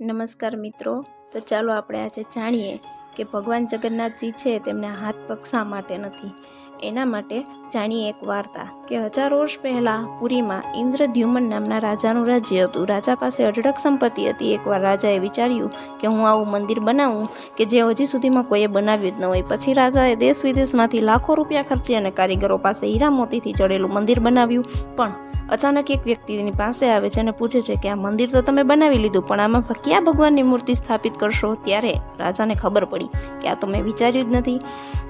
નમસ્કાર મિત્રો, તો ચાલો આપણે આજે જાણીએ કે ભગવાન જગન્નાથજી છે તેમના હાથ પગ શા માટે નથી. એના માટે જાણીએ એક વાર્તા કે હજારો વર્ષ પહેલાં પુરીમાં ઇન્દ્રદ્યુમન નામના રાજાનું રાજ્ય હતું. રાજા પાસે અઢળક સંપત્તિ હતી. એકવાર રાજાએ વિચાર્યું કે હું આવું મંદિર બનાવું કે જે હજી સુધીમાં કોઈએ બનાવ્યું જ ન હોય. પછી રાજાએ દેશ વિદેશમાંથી લાખો રૂપિયા ખર્ચી અને કારીગરો પાસે હીરા મોતીથી જડેલું મંદિર બનાવ્યું. પણ અચાનક એક વ્યક્તિ તેની પાસે આવે છે અને પૂછે છે કે આ મંદિર તો તમે બનાવી લીધું, પણ આમાં ક્યાં ભગવાનની મૂર્તિ સ્થાપિત કરશો? ત્યારે રાજાને ખબર પડી કે આ તો મેં વિચાર્યું જ નથી.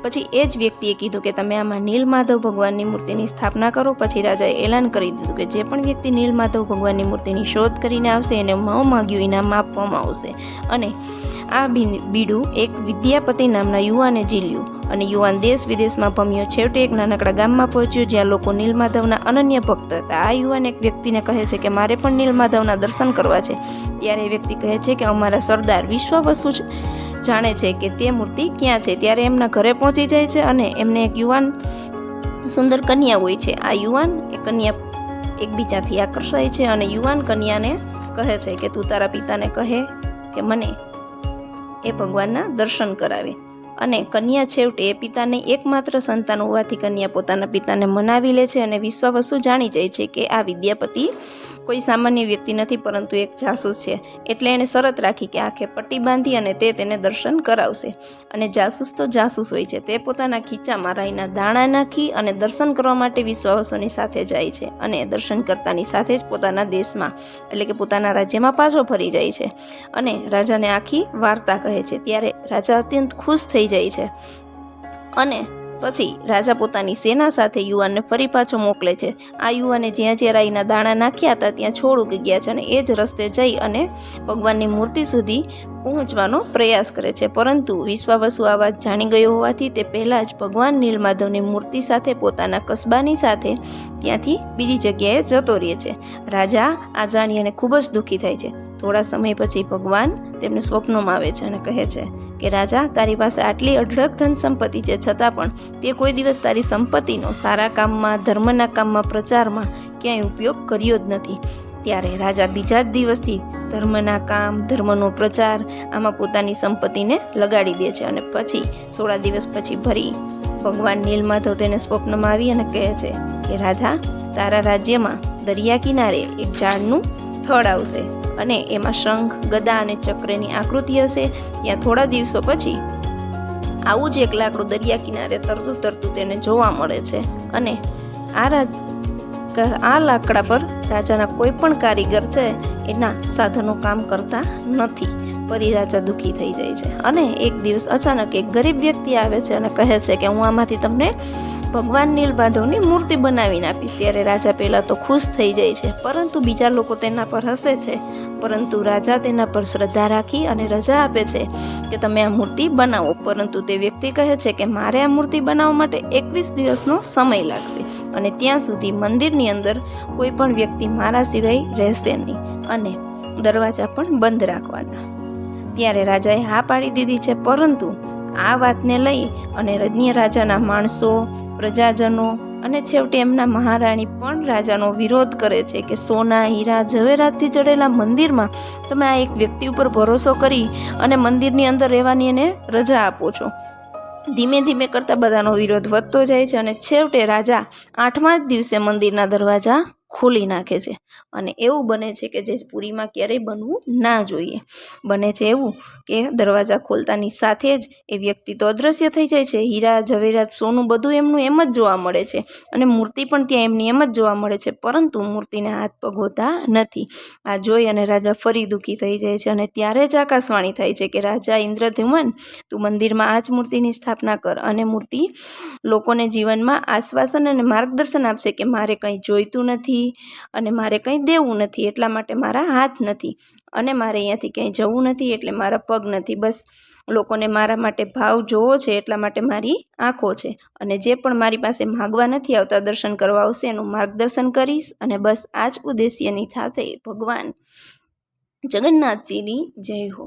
પછી એ જ વ્યક્તિએ કીધું કે તમે આમાં નીલમાધવ ભગવાનની મૂર્તિની સ્થાપના કરો. પછી રાજાએ એલાન કરી દીધું કે જે પણ વ્યક્તિ નીલમાધવ ભગવાનની મૂર્તિની શોધ કરીને આવશે એને માંગ્યું ઇનામ આપવામાં આવશે. અને આ બીડું એક વિદ્યાપતિ નામના યુવાને ઝીલ્યું અને યુવાન દેશ વિદેશમાં ભમ્યો. છેવટે એક નાનકડા ગામમાં પહોંચ્યો જ્યાં લોકો નીલમાધવના અનન્ય ભક્ત હતા. આ યુવાન એક વ્યક્તિને કહે છે કે મારે પણ નીલમાધવના દર્શન કરવા છે. ત્યારે એ વ્યક્તિ કહે છે કે અમારા સરદાર વિશ્વવસુ જાણે છે કે તે મૂર્તિ ક્યાં છે. ત્યારે એમના ઘરે પહોંચી જાય છે અને એમને એક યુવાન સુંદર કન્યા હોય છે. આ યુવાન એ કન્યા એકબીજાથી આકર્ષાય છે અને યુવાન કન્યાને કહે છે કે તું તારા પિતાને કહે કે મને એ ભગવાનના દર્શન કરાવે. અને કન્યા છેવટે એ પિતાને એકમાત્ર સંતાન હોવાથી કન્યા પોતાના પિતાને મનાવી લે છે અને વિશ્વવસુ જાણી જાય છે કે આ વિદ્યાપતિ કોઈ સામાન્ય વ્યક્તિ નથી પરંતુ એક જાસૂસ છે. એટલે એણે શરત રાખી કે આંખે પટ્ટી બાંધી અને તે તેને દર્શન કરાવશે. અને જાસૂસ તો જાસૂસ હોય છે. તે પોતાના ખીચામાં રાઈના દાણા નાખી અને દર્શન કરવા માટે વિશ્વવસુની સાથે જાય છે. અને દર્શન કરતાની સાથે જ પોતાના દેશમાં એટલે કે પોતાના રાજ્યમાં પાછો ફરી જાય છે અને રાજાને આખી વાર્તા કહે છે. ત્યારે રાજા અત્યંત ખુશ થઈ જાય છે અને પછી રાજા પોતાની સેના સાથે યુવાનને ફરી પાછો મોકલે છે. આ યુવાને જ્યાં જ્યાં રાઈના દાણા નાખ્યા હતા ત્યાં છોડ ઉગી ગયા છે અને એ જ રસ્તે જઈ અને ભગવાનની મૂર્તિ સુધી પહોંચવાનો પ્રયાસ કરે છે. પરંતુ વિશ્વવસુ આ વાત જાણી ગયો હોવાથી તે પહેલાં જ ભગવાન નીલમાધવની મૂર્તિ સાથે પોતાના કસ્બાની સાથે ત્યાંથી બીજી જગ્યાએ જતો રહે છે. રાજા આ જાણી અને ખૂબ જ દુઃખી થાય છે. થોડા સમય પછી ભગવાન તેમને સ્વપ્નમાં આવે છે અને કહે છે કે રાજા, તારી પાસે આટલી અઢળક ધન સંપત્તિ છે છતાં પણ તે કોઈ દિવસ તારી સંપત્તિનો સારા કામમાં, ધર્મના કામમાં, પ્રચારમાં ક્યાંય ઉપયોગ કર્યો જ નથી. ત્યારે રાજા બીજા જ દિવસથી ધર્મના કામ, ધર્મનો પ્રચાર આમાં પોતાની સંપત્તિને લગાડી દે છે. અને પછી થોડા દિવસ પછી ભગવાન નીલમાધવ તેને સ્વપ્નમાં આવી અને કહે છે કે રાધા, તારા રાજ્યમાં દરિયા કિનારે એક ઝાડનું થડ આવશે અને એમાં શંખ, ગદા અને ચક્રની આકૃતિ હશે. ત્યાં થોડા દિવસો પછી આવું જ એક લાકડું દરિયા કિનારે તરતું તેને જોવા મળે છે અને આ લાકડા પર રાજાના કોઈ પણ કારીગર છે એના સાધનો કામ કરતા નથી. ફરી રાજા દુઃખી થઈ જાય છે અને એક દિવસ અચાનક એક ગરીબ વ્યક્તિ આવે છે અને કહે છે કે હું આમાંથી તમને ભગવાન નીલમાધવની મૂર્તિ બનાવીને આપીશ. ત્યારે રાજા પહેલાં તો ખુશ થઈ જાય છે પરંતુ બીજા લોકો તેના પર હસે છે. પરંતુ રાજા તેના પર શ્રદ્ધા રાખી અને રજા આપે છે કે તમે આ મૂર્તિ બનાવો. પરંતુ તે વ્યક્તિ કહે છે કે મારે આ મૂર્તિ બનાવવા માટે 21 દિવસનો સમય લાગશે અને ત્યાં સુધી મંદિરની અંદર કોઈ પણ વ્યક્તિ મારા સિવાય રહેશે નહીં અને દરવાજા પણ બંધ રાખવાના. ત્યારે રાજાએ હા પાડી દીધી છે. પરંતુ આ વાતને લઈ અને અન્ય રાજાના માણસો, પ્રજાજનો અને છેવટે એમના મહારાણી પણ રાજાનો વિરોધ કરે છે કે સોના, હીરા, ઝવેરાતથી જડેલા મંદિરમાં તમે આ એક વ્યક્તિ ઉપર ભરોસો કરી અને મંદિરની અંદર રહેવાની એને રજા આપો છો. ધીમે ધીમે કરતાં બધાનો વિરોધ વધતો જાય છે અને છેવટે રાજા 8મા જ દિવસે મંદિરના દરવાજા ખોલી નાખે છે. અને એવું બને છે કે જે પુરીમાં ક્યારેય બનવું ના જોઈએ. બને છે એવું કે દરવાજા ખોલતાની સાથે જ એ વ્યક્તિ તો અદૃશ્ય થઈ જાય છે. હીરા, ઝવેરાત, સોનું બધું એમનું એમ જ જોવા મળે છે અને મૂર્તિ પણ ત્યાં એમની એમ જ જોવા મળે છે. પરંતુ મૂર્તિને હાથ પગ હોતા નથી. આ જોઈ અને રાજા ફરી દુઃખી થઈ જાય છે અને ત્યારે જ આકાશવાણી થાય છે કે રાજા ઇન્દ્રદ્યુમન, તું મંદિરમાં આ જ મૂર્તિની સ્થાપના કર અને મૂર્તિ લોકોને જીવનમાં આશ્વાસન અને માર્ગદર્શન આપશે કે મારે કંઈ જોઈતું નથી અને મારે કંઈ દેવું નથી, એટલા માટે મારા હાથ નથી અને મારે અહીંયાથી ક્યાંય જવું નથી એટલે મારા પગ નથી. બસ લોકોને મારા માટે ભાવ જોવો છે એટલા માટે મારી આંખો છે અને જે પણ મારી પાસે માગવા નથી આવતા, દર્શન કરવા આવશે એનું માર્ગદર્શન કરીશ. અને બસ આ જ ઉદ્દેશ્યની સાથે ભગવાન જગન્નાથજીની જય હો.